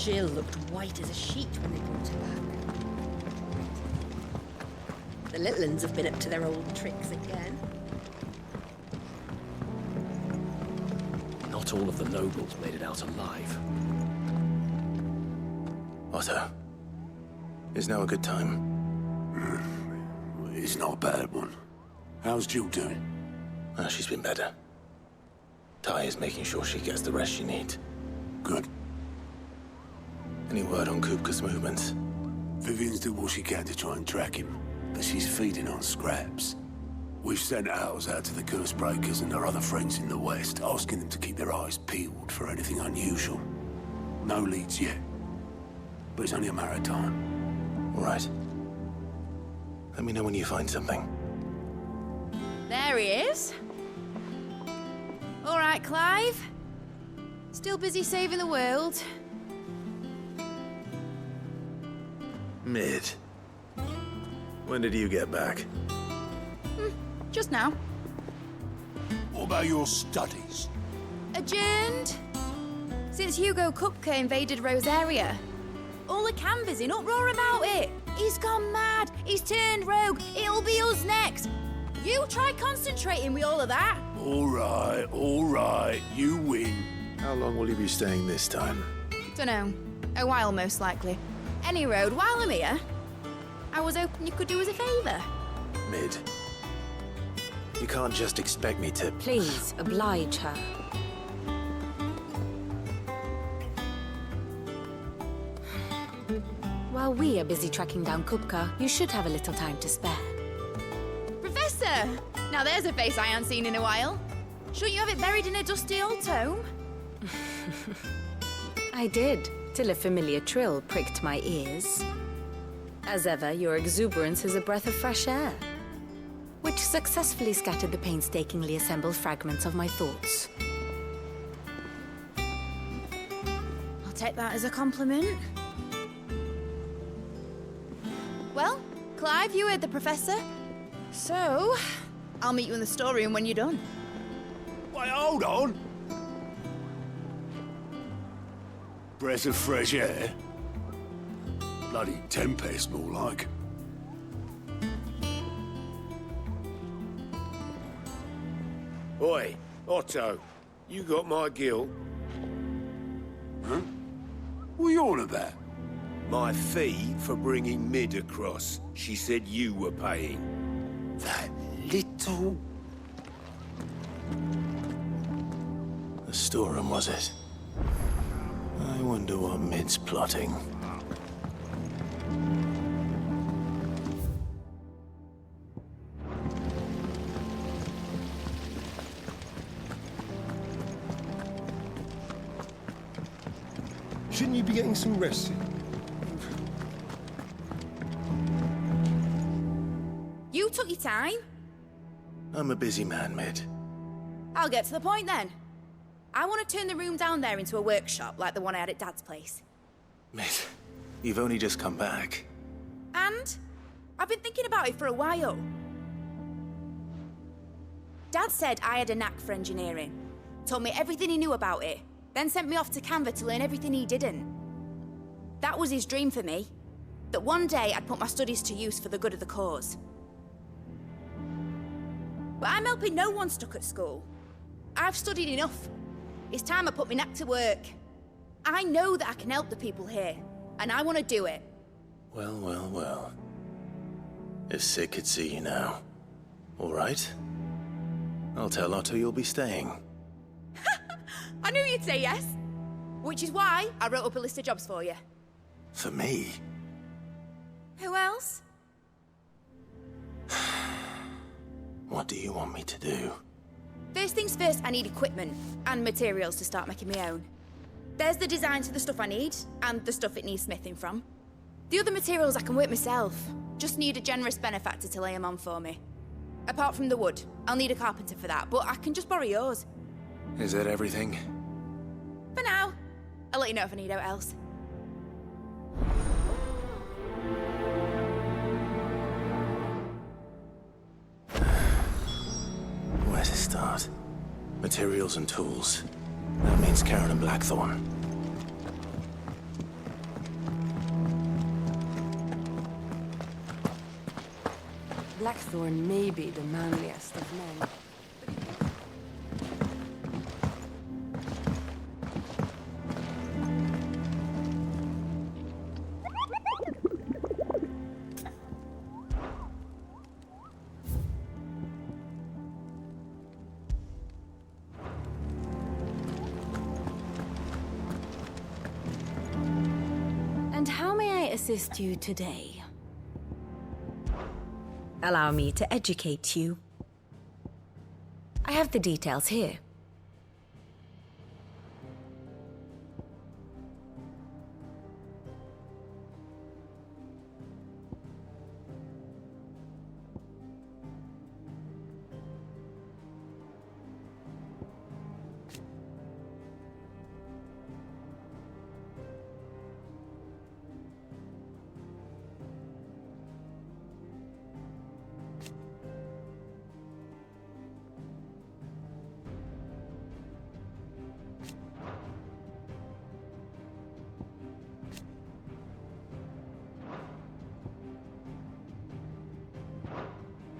Jill looked white as a sheet when they brought her back. The little uns have been up to their old tricks again. Not all of the nobles made it out alive. Otto, is now a good time? It's not a bad one. How's Jill doing? She's been better. Ty is making sure she gets the rest she needs. Good. Any word on Kupka's movements? Vivian's doing what she can to try and track him, but she's feeding on scraps. We've sent ours out to the Cursebreakers and our other friends in the West, asking them to keep their eyes peeled for anything unusual. No leads yet, but it's only a matter of time. All right. Let me know when you find something. There he is. All right, Clive. Still busy saving the world. Mid. When did you get back? Just now. What about your studies? Adjourned. Since Hugo Kupka invaded Rosaria. All the canvassers in uproar about it. He's gone mad. He's turned rogue. It'll be us next. You try concentrating with all of that. All right. You win. How long will you be staying this time? Dunno. A while, most likely. Any road, while I'm here, I was hoping you could do us a favour. Mid. You can't just expect me to... Please, oblige her. While we are busy tracking down Kupka, you should have a little time to spare. Professor! Now there's a face I haven't seen in a while. Shouldn't you have it buried in a dusty old tome? I did, till a familiar trill pricked my ears. As ever, your exuberance is a breath of fresh air, which successfully scattered the painstakingly assembled fragments of my thoughts. I'll take that as a compliment. Well, Clive, you heard the professor. So, I'll meet you in the storeroom when you're done. Wait, hold on. Breath of fresh air? Bloody tempest, more like. Oi, Otto, you got my gill? Huh? What are you on about? My fee for bringing Mid across. She said you were paying. That little... The storeroom, was it? I wonder what Mid's plotting. Shouldn't you be getting some rest? You took your time. I'm a busy man, Mid. I'll get to the point then. I want to turn the room down there into a workshop like the one I had at Dad's place. Mid, you've only just come back. And I've been thinking about it for a while. Dad said I had a knack for engineering. Told me everything he knew about it. Then sent me off to Canva to learn everything he didn't. That was his dream for me. That one day I'd put my studies to use for the good of the cause. But I'm helping no one stuck at school. I've studied enough. It's time I put my knack to work. I know that I can help the people here, and I want to do it. Well. If Sid could see you now. All right. I'll tell Otto you'll be staying. I knew you'd say yes. Which is why I wrote up a list of jobs for you. For me? Who else? What do you want me to do? First things first, I need equipment and materials to start making my own. There's the designs for the stuff I need, and the stuff it needs smithing from. The other materials I can work myself. Just need a generous benefactor to lay them on for me. Apart from the wood, I'll need a carpenter for that, but I can just borrow yours. Is that everything? For now. I'll let you know if I need out else. Where to start? Materials and tools. That means Karen and Blackthorn. Blackthorn may be the manliest of men. And how may I assist you today? Allow me to educate you. I have the details here.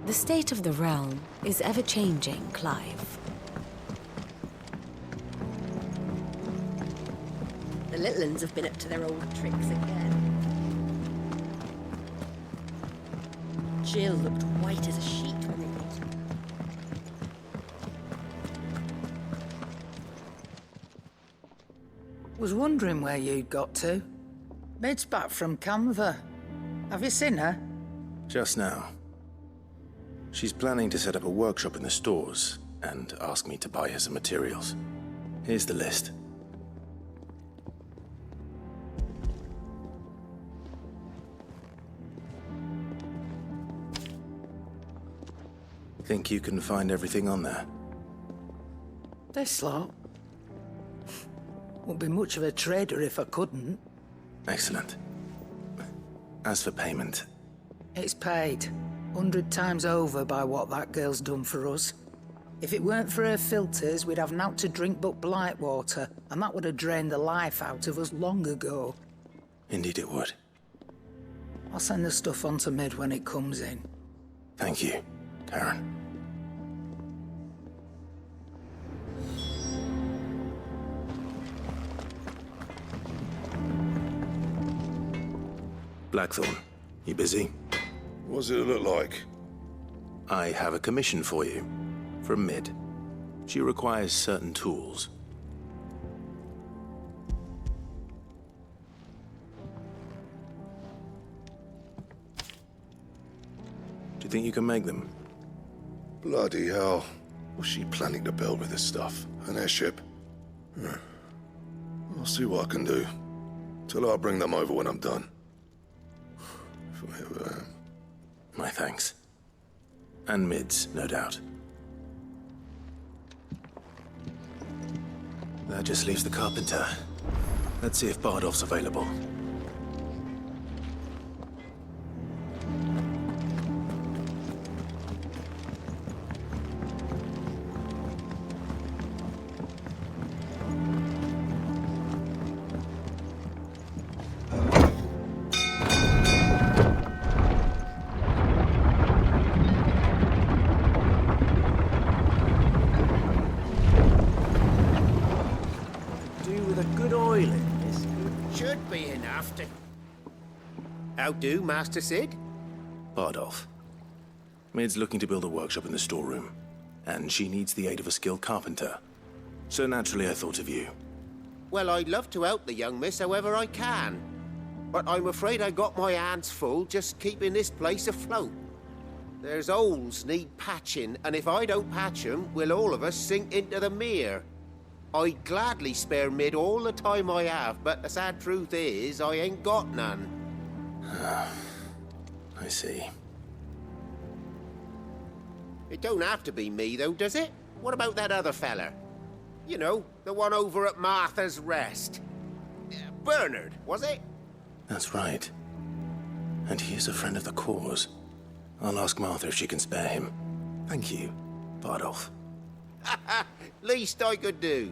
The state of the realm is ever-changing, Clive. The little uns have been up to their old tricks again. Jill looked white as a sheet when they got her. Was wondering where you'd got to. Mid's back from Canva. Have you seen her? Just now. She's planning to set up a workshop in the stores and ask me to buy her some materials. Here's the list. Think you can find everything on there? This lot. Wouldn't be much of a trader if I couldn't. Excellent. As for payment, It's paid 100 times over by what that girl's done for us. If it weren't for her filters, we'd have naught to drink but blight water, and that would have drained the life out of us long ago. indeed it would. I'll send the stuff on to Mid when it comes in. Thank you, Karen. Blackthorn, you busy? What does it look like? I have a commission for you, from Mid. She requires certain tools. Do you think you can make them? Bloody hell. What's she planning to build with this stuff? An airship? I'll see what I can do. Tell her I'll bring them over when I'm done. If I ever am. My thanks. And Mid's, no doubt. That just leaves the carpenter. Let's see if Bardolph's available. How do, Master Sid? Bardolph. Mid's looking to build a workshop in the storeroom, and she needs the aid of a skilled carpenter. So naturally I thought of you. Well, I'd love to help the young miss however I can. But I'm afraid I got my hands full just keeping this place afloat. There's holes need patching, and if I don't patch them, we'll all of us sink into the mere. I'd gladly spare Mid all the time I have, but the sad truth is, I ain't got none. I see. It don't have to be me, though, does it? What about that other fella? You know, the one over at Martha's Rest. Bernard, was it? That's right. And he is a friend of the cause. I'll ask Martha if she can spare him. Thank you, Bardolph. Least I could do.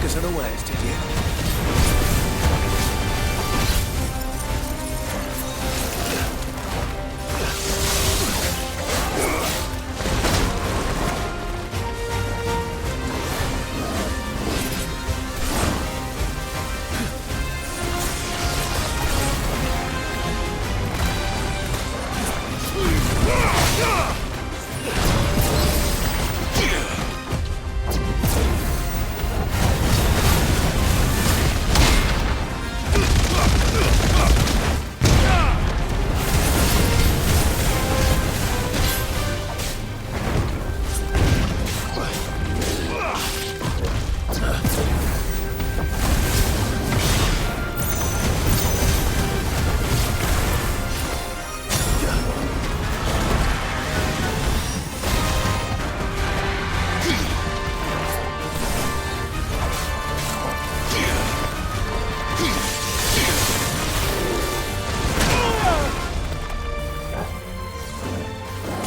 breakers unawares, did you?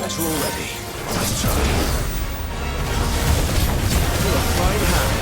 Pressure already. Nice try. You're a fine hand.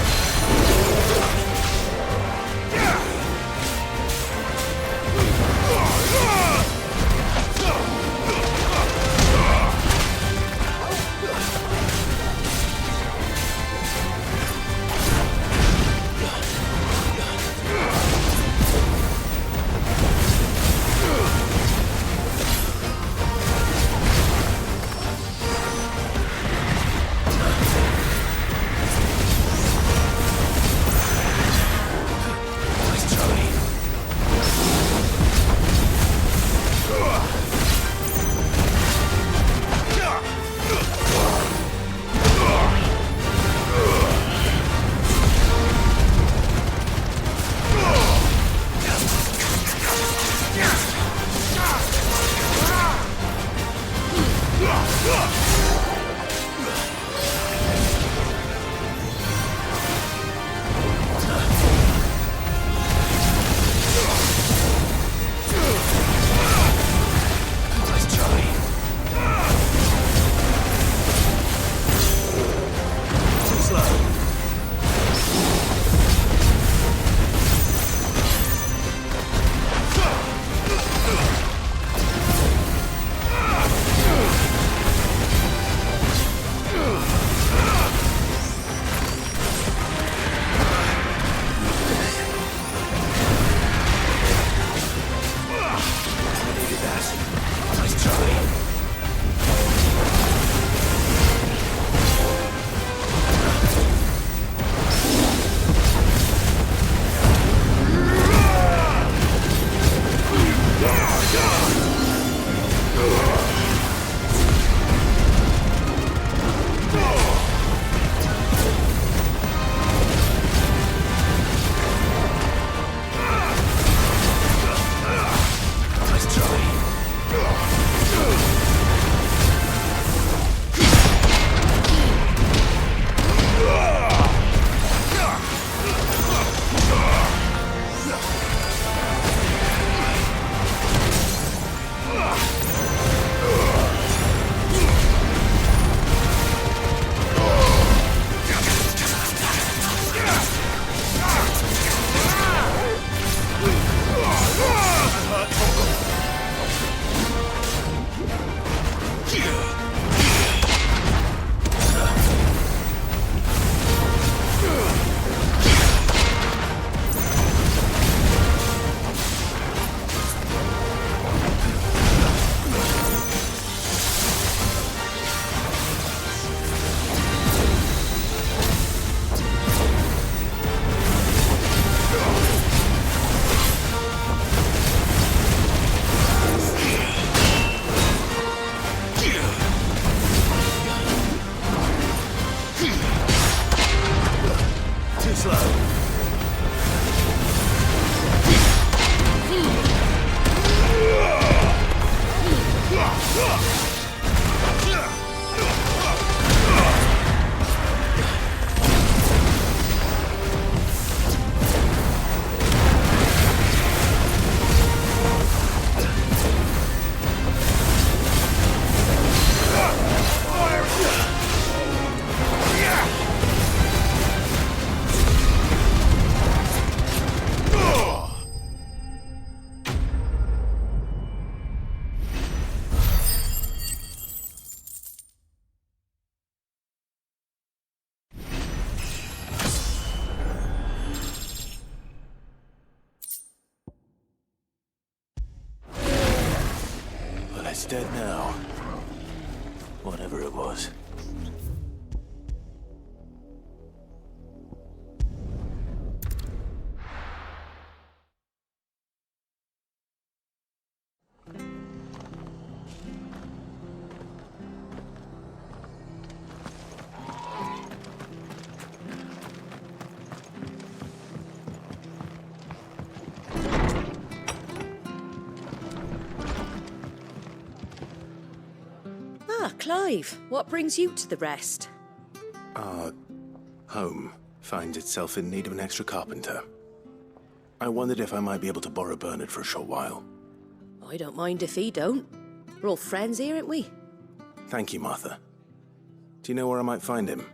Nice try. Nice try. Too slow. I needed that. Nice try. Nice try. Too slow. It's dead now. Whatever it was. Ah, Clive, what brings you to the rest? Our home finds itself in need of an extra carpenter. I wondered if I might be able to borrow Bernard for a short while. I don't mind if he don't. We're all friends here, aren't we? Thank you, Martha. Do you know where I might find him?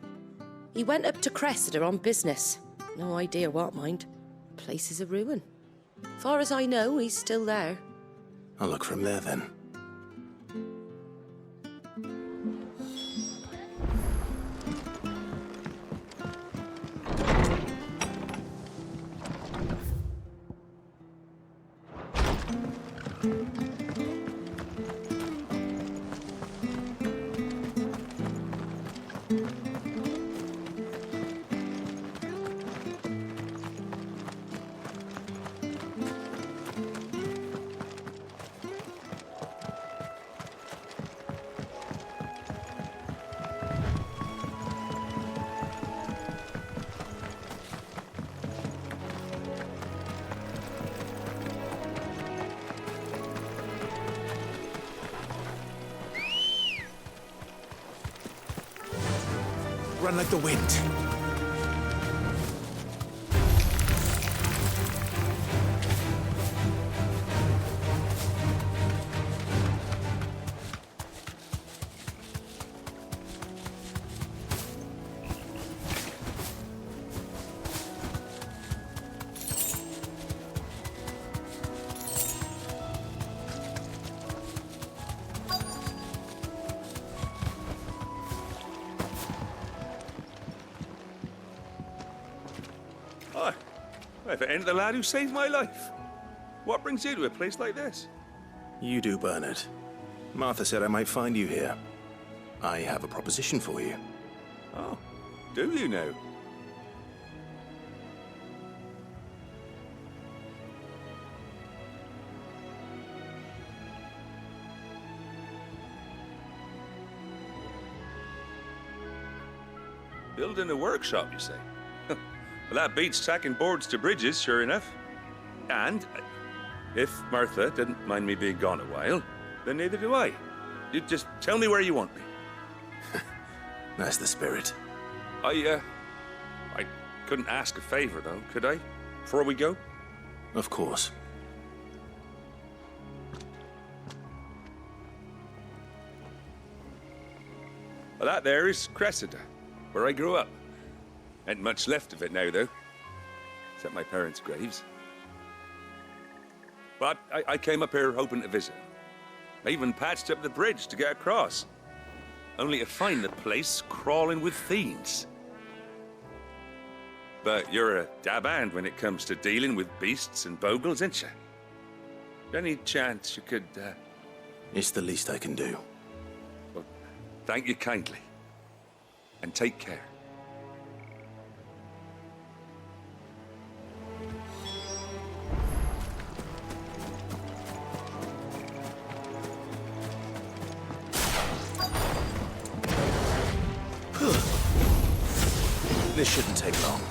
He went up to Cressida on business. No idea what, mind. Place is a ruin. Far as I know, he's still there. I'll look for him there then. Run like the wind. Hi. If it ain't the lad who saved my life. What brings you to a place like this? You do, Bernard. Martha said I might find you here. I have a proposition for you. Oh, do you now? Building a workshop, you say? Well, that beats tacking boards to bridges, sure enough. And if Martha didn't mind me being gone a while, then neither do I. You just tell me where you want me. That's the spirit. I couldn't ask a favor, though, could I? Before we go? Of course. Well, that there is Cressida, where I grew up. Ain't much left of it now, though. Except my parents' graves. But I came up here hoping to visit. I even patched up the bridge to get across. Only to find the place crawling with fiends. But you're a dab hand when it comes to dealing with beasts and bogles, ain't you? Any chance you could, It's the least I can do. Well, thank you kindly. And take care. This shouldn't take long.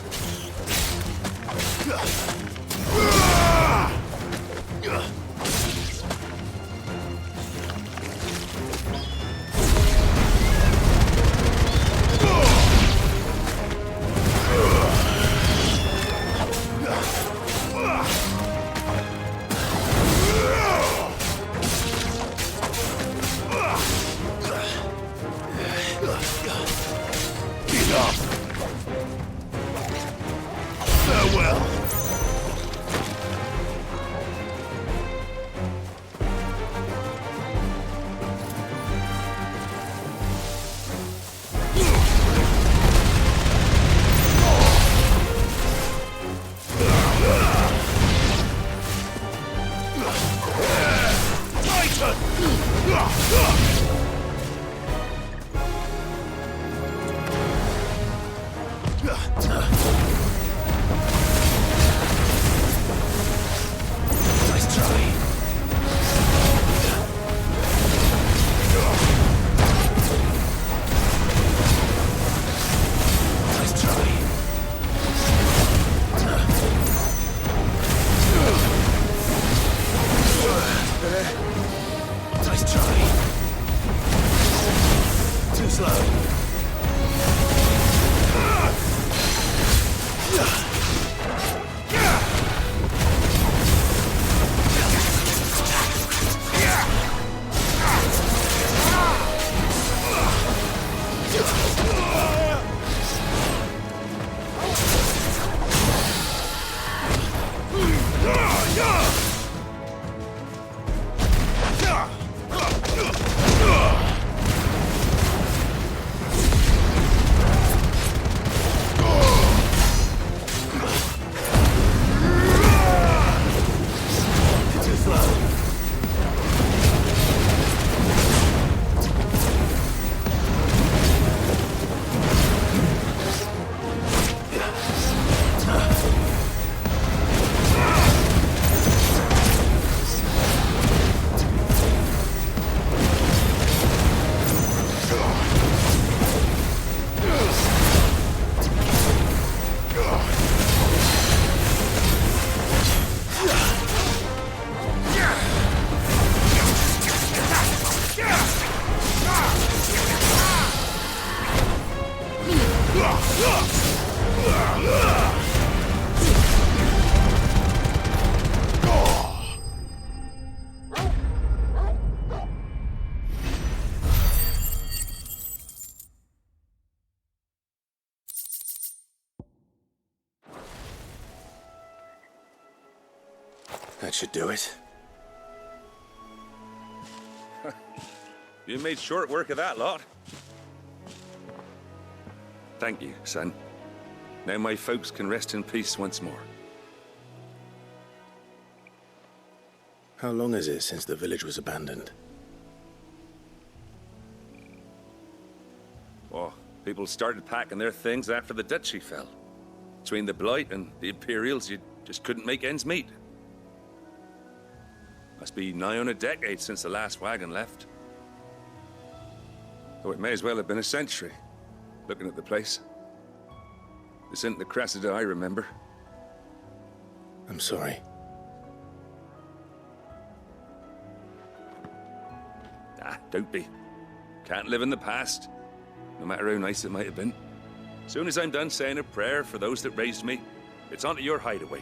Titan! That should do it. You made short work of that lot. Thank you, son. Now my folks can rest in peace once more. How long is it since the village was abandoned? Oh, people started packing their things after the duchy fell. Between the Blight and the Imperials, you just couldn't make ends meet. Must be nigh on a decade since the last wagon left. So it may as well have been a century, looking at the place. This isn't the Cressida I remember. I'm sorry. Ah, don't be. Can't live in the past, no matter how nice it might have been. Soon as I'm done saying a prayer for those that raised me, it's on to your hideaway.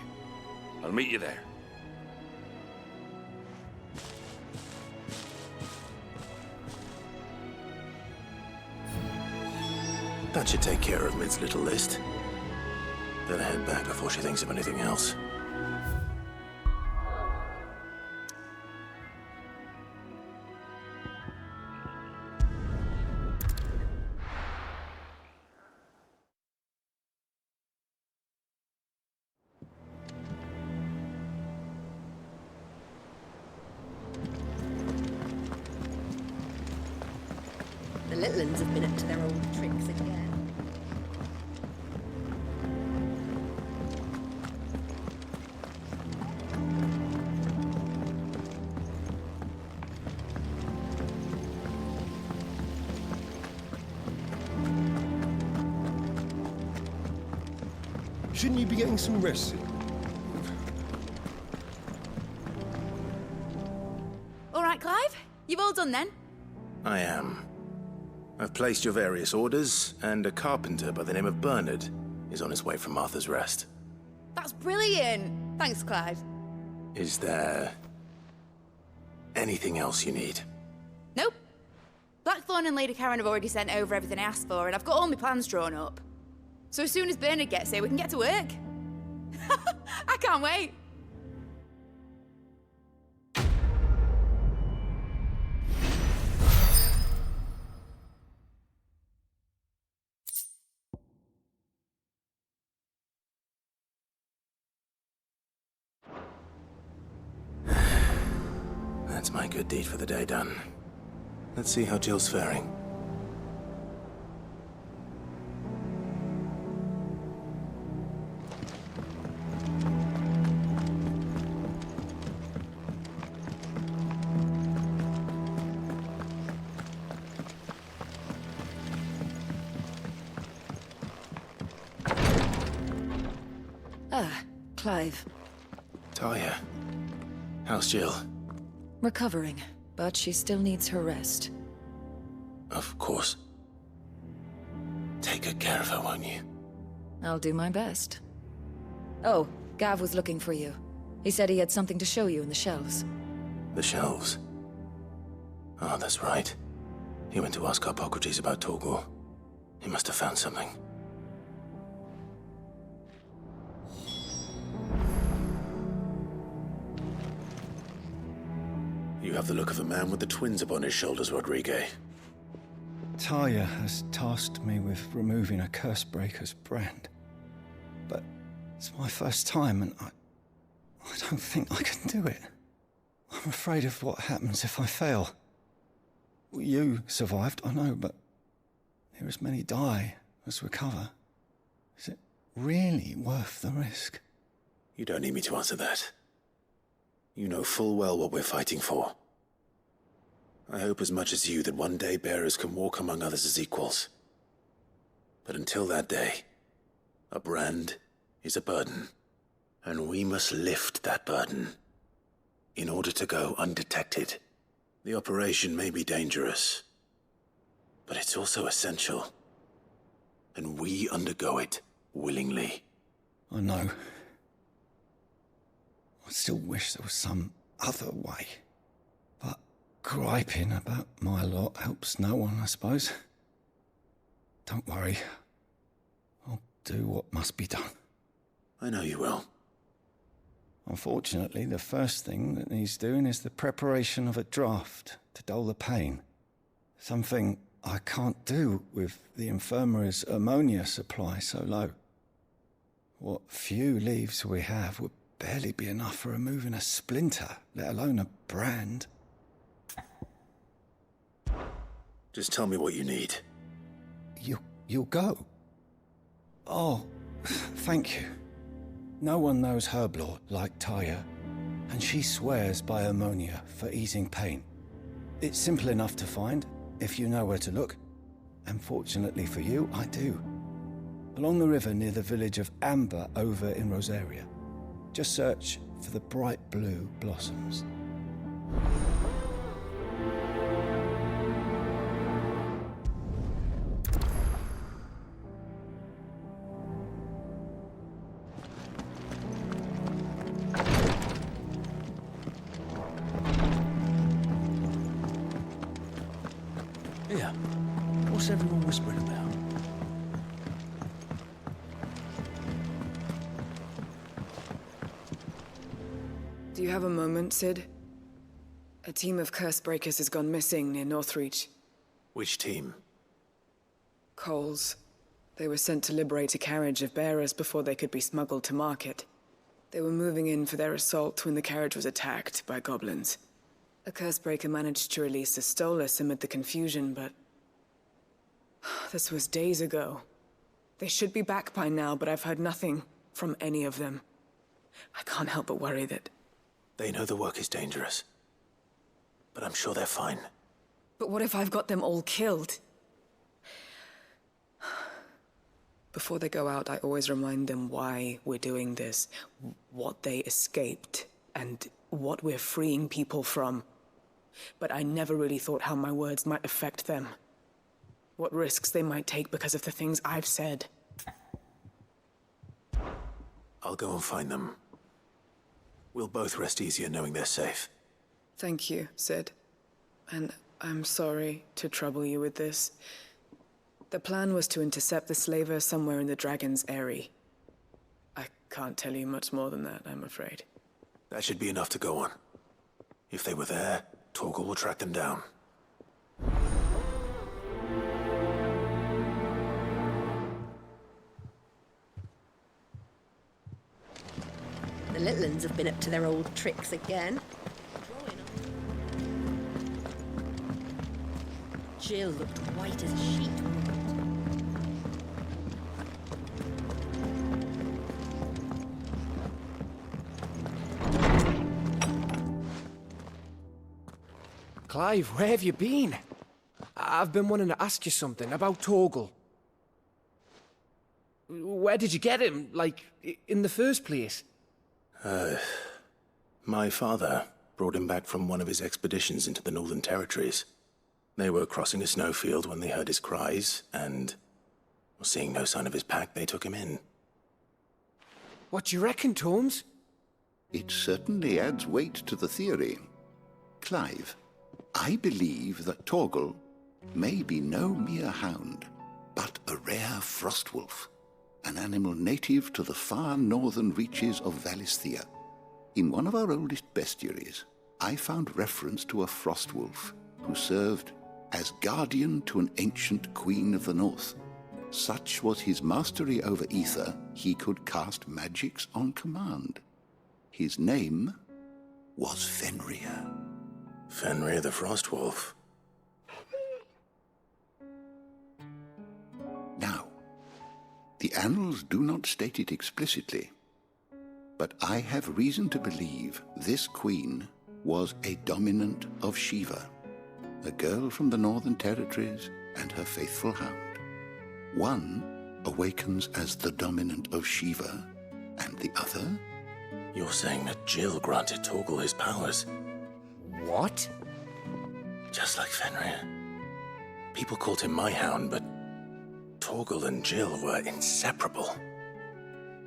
I'll meet you there. That should take care of Mid's little list. Better head back before she thinks of anything else. The little uns have been up to their old tricks again. Shouldn't you be getting some rest soon? All right, Clive? You've all done then? I am. I've placed your various orders, and a carpenter by the name of Bernard is on his way from Arthur's Rest. That's brilliant! Thanks, Clive. Is there anything else you need? Nope. Blackthorn and Lady Karen have already sent over everything I asked for, and I've got all my plans drawn up. So as soon as Bernard gets here, we can get to work. I can't wait. That's my good deed for the day done. Let's see how Jill's faring. Ah, Clive. Talia, how's Jill? Recovering, but she still needs her rest. Of course. Take good care of her, won't you? I'll do my best. Oh, Gav was looking for you. He said he had something to show you in the shelves. The shelves. Oh, that's right. He went to ask Harpocrates about Torgor. He must have found something. You have the look of a man with the twins upon his shoulders, Rodrigue. Talia has tasked me with removing a Cursebreaker's brand. But it's my first time, and I don't think I can do it. I'm afraid of what happens if I fail. You survived, I know, but there as many die as recover. Is it really worth the risk? You don't need me to answer that. You know full well what we're fighting for. I hope as much as you that one day bearers can walk among others as equals. But until that day, a brand is a burden, and we must lift that burden in order to go undetected. The operation may be dangerous, but it's also essential, and we undergo it willingly. I know. I still wish there was some other way. But griping about my lot helps no one, I suppose. Don't worry. I'll do what must be done. I know you will. Unfortunately, the first thing that needs doing is the preparation of a draft to dull the pain. Something I can't do with the infirmary's ammonia supply so low. What few leaves we have would barely be enough for removing a splinter, let alone a brand. Just tell me what you need. You'll go? Oh, thank you. No one knows Herblore like Taya, and she swears by ammonia for easing pain. It's simple enough to find, if you know where to look. And fortunately for you, I do. Along the river near the village of Amber over in Rosaria. Just search for the bright blue blossoms. Yeah. What's everyone whispering about? Do you have a moment, Sid? A team of Cursebreakers has gone missing near Northreach. Which team? Coles. They were sent to liberate a carriage of bearers before they could be smuggled to market. They were moving in for their assault when the carriage was attacked by goblins. A Cursebreaker managed to release a Stolas amid the confusion, but... this was days ago. They should be back by now, but I've heard nothing from any of them. I can't help but worry that... They know the work is dangerous. But I'm sure they're fine. But what if I've got them all killed? Before they go out, I always remind them why we're doing this, what they escaped, and what we're freeing people from. But I never really thought how my words might affect them. What risks they might take because of the things I've said. I'll go and find them. We'll both rest easier knowing they're safe. Thank you, Sid. And I'm sorry to trouble you with this. The plan was to intercept the slaver somewhere in the Dragon's Eyrie. I can't tell you much more than that, I'm afraid. That should be enough to go on. If they were there, Torgal will track them down. The little uns have been up to their old tricks again. Jill looked white as a sheet. Clive, where have you been? I've been wanting to ask you something about Torgal. Where did you get him, like, in the first place? My father brought him back from one of his expeditions into the Northern Territories. They were crossing a snowfield when they heard his cries, and seeing no sign of his pack, they took him in. What do you reckon, Tomes? It certainly adds weight to the theory. Clive, I believe that Torgal may be no mere hound, but a rare frostwolf, an animal native to the far northern reaches of Valisthea. In one of our oldest bestiaries, I found reference to a frostwolf who served as guardian to an ancient queen of the north. Such was his mastery over ether, he could cast magics on command. His name was Fenrir. Fenrir the Frostwolf. Now, the annals do not state it explicitly, but I have reason to believe this queen was a dominant of Shiva, a girl from the Northern Territories and her faithful hound. One awakens as the dominant of Shiva, and the other? You're saying that Jill granted Torgal his powers? What? Just like Fenrir. People called him my hound, but Torgal and Jill were inseparable.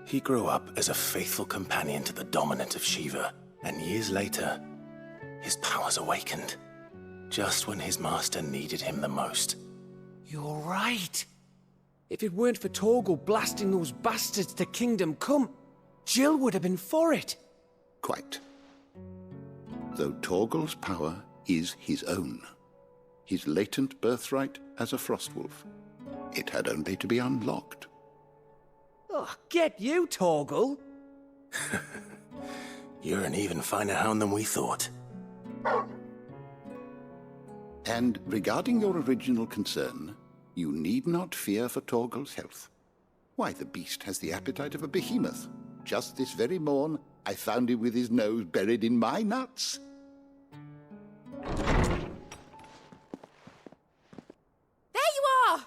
He grew up as a faithful companion to the dominant of Shiva, and years later, his powers awakened, just when his master needed him the most. You're right. If it weren't for Torgal blasting those bastards to Kingdom Come, Jill would have been for it. quite. Though Torgal's power is his own, his latent birthright as a Frostwolf. It had only to be unlocked. Oh, get you, Torgal! You're an even finer hound than we thought. And regarding your original concern, you need not fear for Torgal's health. Why, the beast has the appetite of a behemoth. Just this very morn, I found him with his nose buried in my nuts. There you are!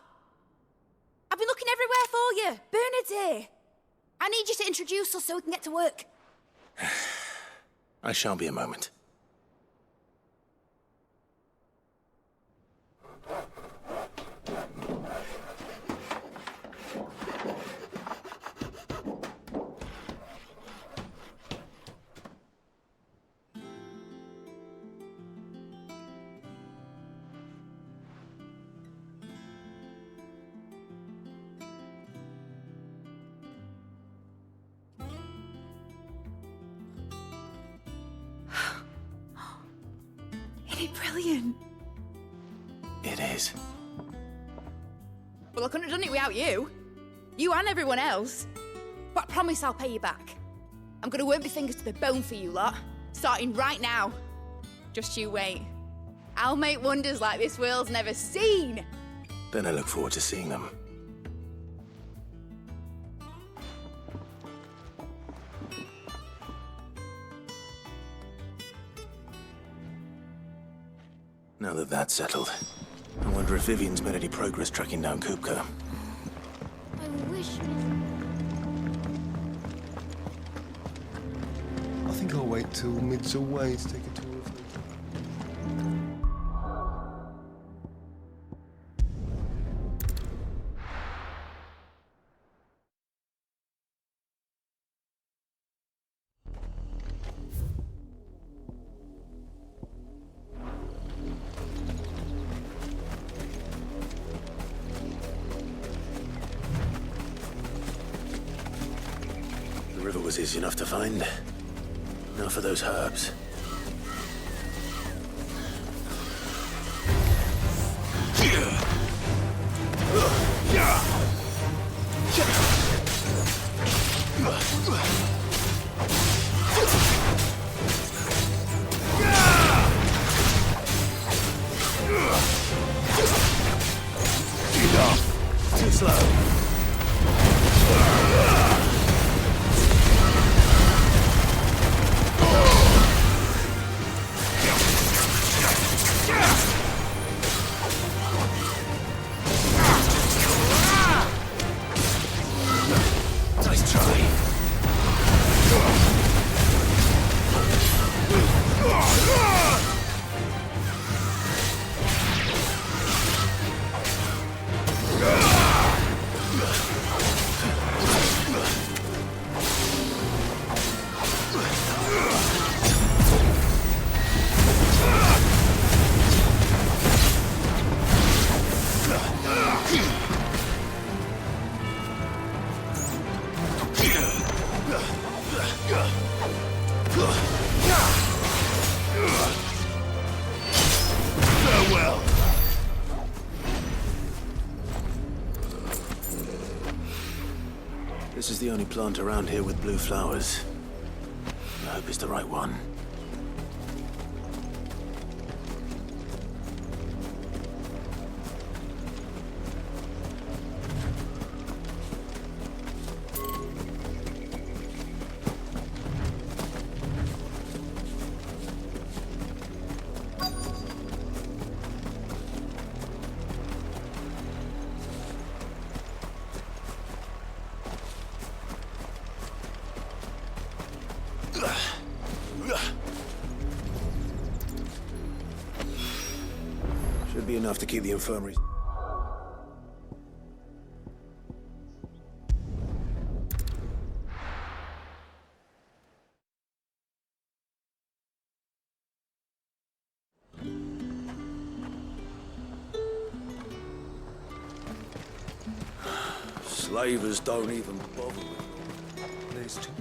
I've been looking everywhere for you. Bernard's here. I need you to introduce us so we can get to work. I shan't be a moment. Isn't it brilliant? It is. Well, I couldn't have done it without you. You and everyone else. But I promise I'll pay you back. I'm gonna work my fingers to the bone for you lot, starting right now. Just you wait. I'll make wonders like this world's never seen. Then I look forward to seeing them. Now that that's settled, I wonder if Vivian's made any progress tracking down Kupka. I wish... I think I'll wait till Mid's away to take a tour of the... The river was easy enough to find. Now for those herbs. Too slow. Nice try. Farewell. This is the only plant around here with blue flowers. I hope it's the right one. Should be enough to keep the infirmary. Slavers don't even bother with them. There's two.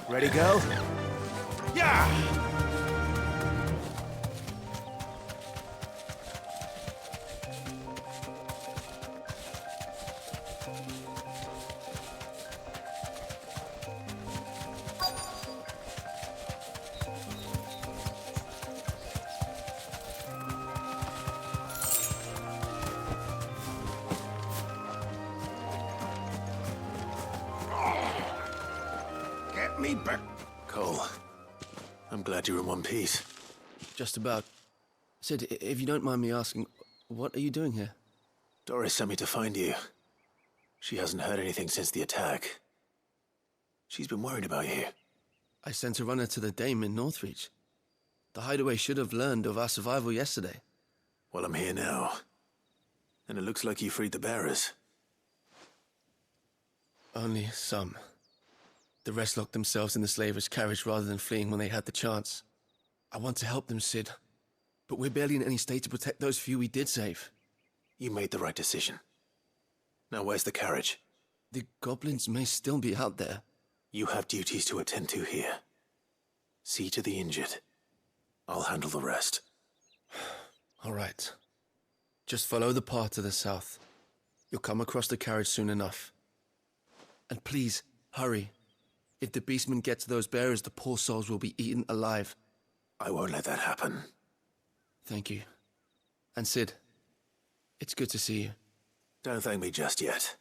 Ready, go? Yeah! Get me back. Cole, I'm glad you're in one piece. Just about. Sid, if you don't mind me asking, what are you doing here? Doris sent me to find you. She hasn't heard anything since the attack. She's been worried about you. I sent a runner to the Dame in Northreach. The hideaway should have learned of our survival yesterday. Well, I'm here now. And it looks like you freed the bearers. Only some. The rest locked themselves in the slavers' carriage rather than fleeing when they had the chance. I want to help them, Sid. But we're barely in any state to protect those few we did save. You made the right decision. Now where's the carriage? The goblins may still be out there. You have duties to attend to here. See to the injured. I'll handle the rest. All right. Just follow the path to the south. You'll come across the carriage soon enough. And please, hurry. If the beastmen get to those bearers, the poor souls will be eaten alive. I won't let that happen. Thank you. And Sid, it's good to see you. Don't thank me just yet.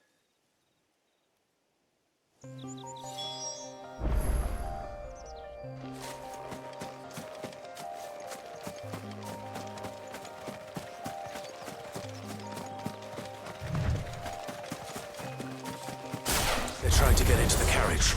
They're trying to get into the carriage.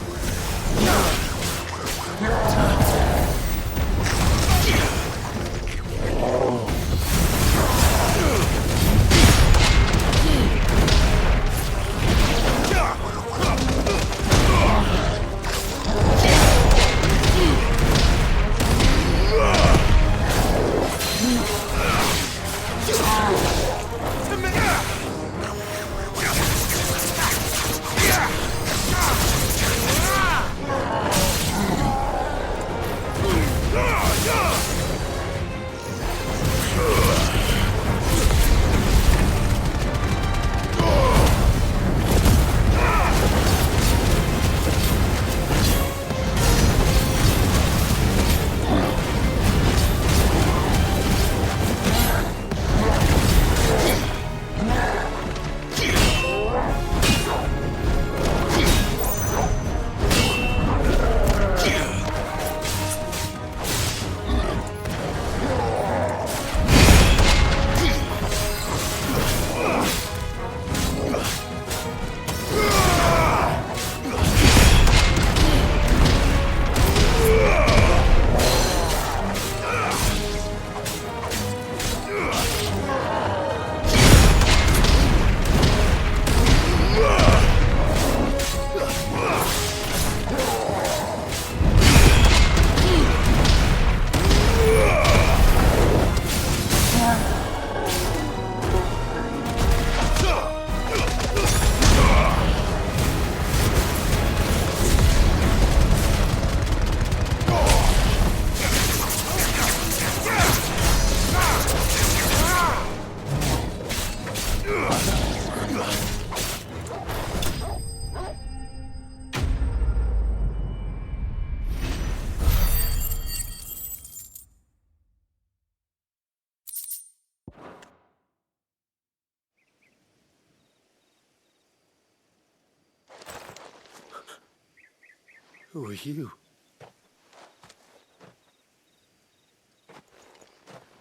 Who are you?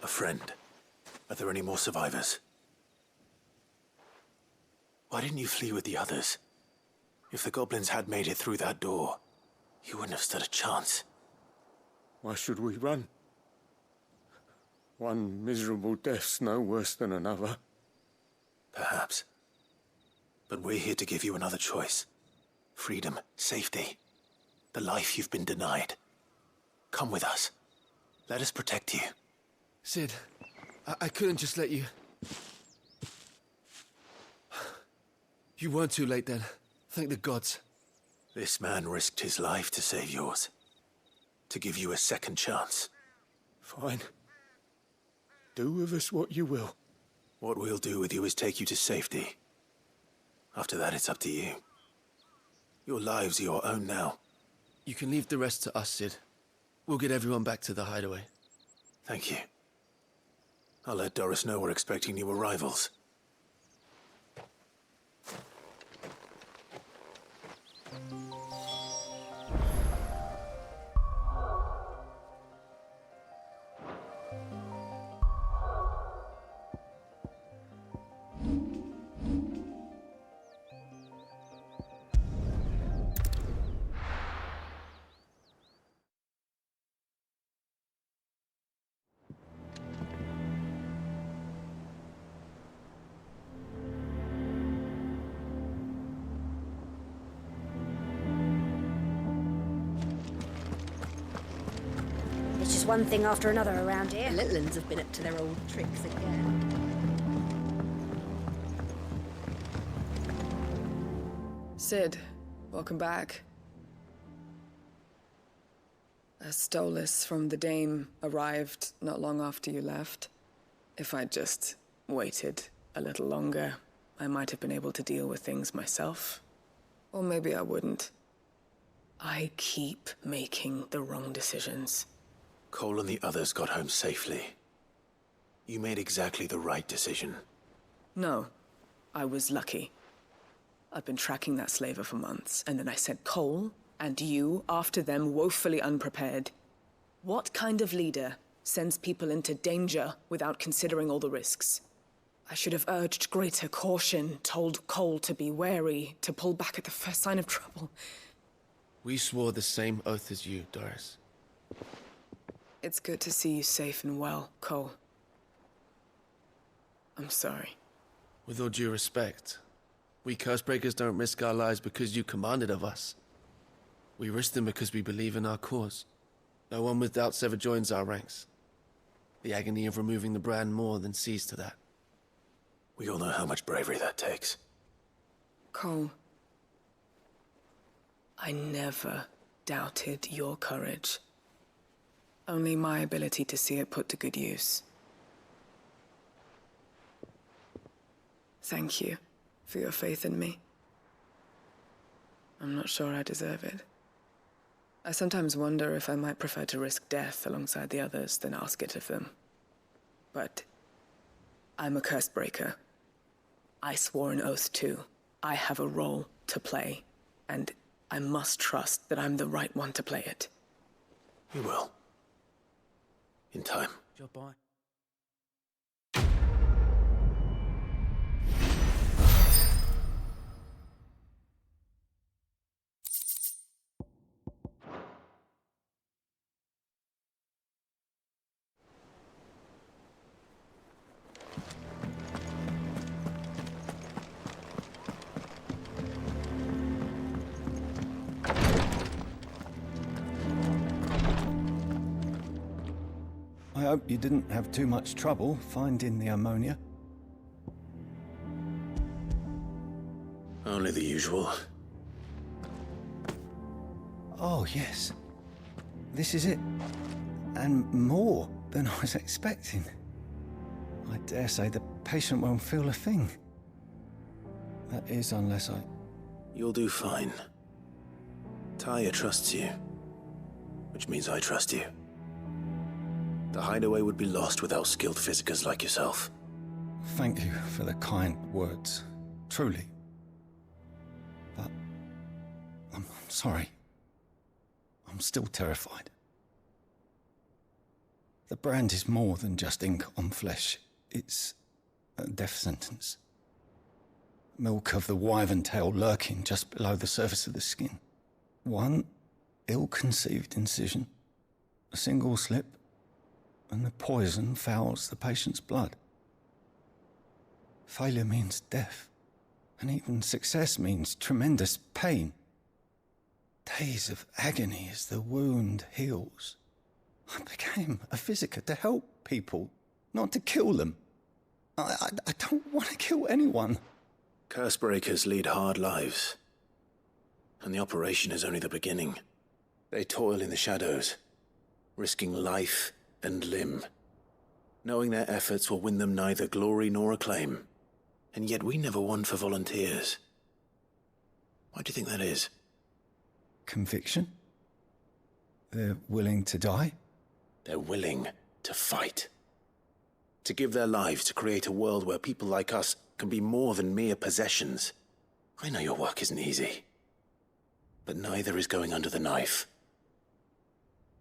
A friend. Are there any more survivors? Why didn't you flee with the others? If the goblins had made it through that door, you wouldn't have stood a chance. Why should we run? One miserable death's no worse than another. Perhaps. But we're here to give you another choice. Freedom, safety. The life you've been denied. Come with us. Let us protect you. Sid, I couldn't just let you... You weren't too late then. Thank the gods. This man risked his life to save yours. To give you a second chance. Fine. Do with us what you will. What we'll do with you is take you to safety. After that, it's up to you. Your lives are your own now. You can leave the rest to us, Sid. We'll get everyone back to the hideaway. Thank you. I'll let Doris know we're expecting new arrivals. It's just one thing after another around here. The little uns have been up to their old tricks again. Sid, welcome back. A Stolas from the Dame arrived not long after you left. If I'd just waited a little longer, I might have been able to deal with things myself. Or maybe I wouldn't. I keep making the wrong decisions. Cole and the others got home safely. You made exactly the right decision. No, I was lucky. I've been tracking that slaver for months, and then I sent Cole and you after them, woefully unprepared. What kind of leader sends people into danger without considering all the risks? I should have urged greater caution, told Cole to be wary, to pull back at the first sign of trouble. We swore the same oath as you, Doris. It's good to see you safe and well, Cole. I'm sorry. With all due respect, we Cursebreakers don't risk our lives because you commanded of us. We risk them because we believe in our cause. No one with doubts ever joins our ranks. The agony of removing the brand more than sees to that. We all know how much bravery that takes. Cole, I never doubted your courage. Only my ability to see it put to good use. Thank you for your faith in me. I'm not sure I deserve it. I sometimes wonder if I might prefer to risk death alongside the others than ask it of them. But I'm a Cursebreaker. I swore an oath too. I have a role to play, and I must trust that I'm the right one to play it. You will. In time. Job bye. I hope you didn't have too much trouble finding the ammonia. Only the usual. Oh, yes. This is it. And more than I was expecting. I dare say the patient won't feel a thing. That is, unless I... You'll do fine. Taya trusts you. Which means I trust you. The hideaway would be lost without skilled physicers like yourself. Thank you for the kind words. Truly. But... I'm sorry. I'm still terrified. The brand is more than just ink on flesh. It's a death sentence. Milk of the wyvern tail lurking just below the surface of the skin. One ill-conceived incision, a single slip, and the poison fouls the patient's blood. Failure means death, and even success means tremendous pain. Days of agony as the wound heals. I became a physiker to help people, not to kill them. I don't want to kill anyone. Cursebreakers lead hard lives. And the operation is only the beginning. They toil in the shadows, risking life and limb, knowing their efforts will win them neither glory nor acclaim. And yet we never won for volunteers. Why do you think that is? Conviction? They're willing to die? They're willing to fight. To give their lives to create a world where people like us can be more than mere possessions. I know your work isn't easy, but neither is going under the knife.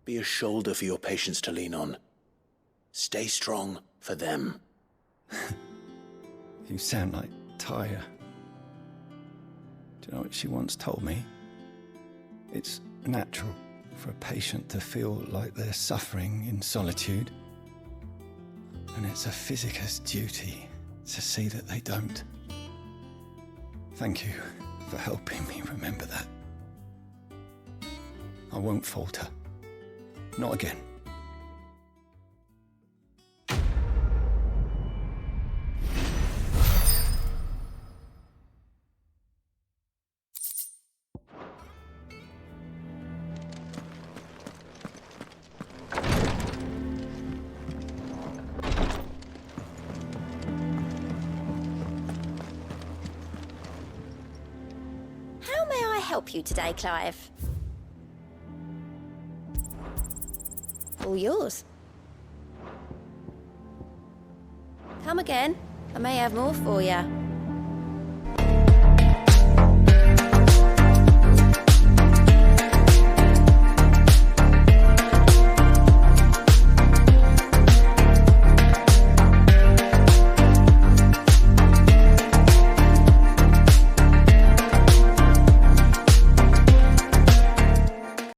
Be a shoulder for your patients to lean on. Stay strong for them. You sound like Taya. Do you know what she once told me? It's natural for a patient to feel like they're suffering in solitude. And it's a physicist's duty to see that they don't. Thank you for helping me remember that. I won't falter. Not again. How may I help you today, Clive? All yours. Come again. I may have more for you.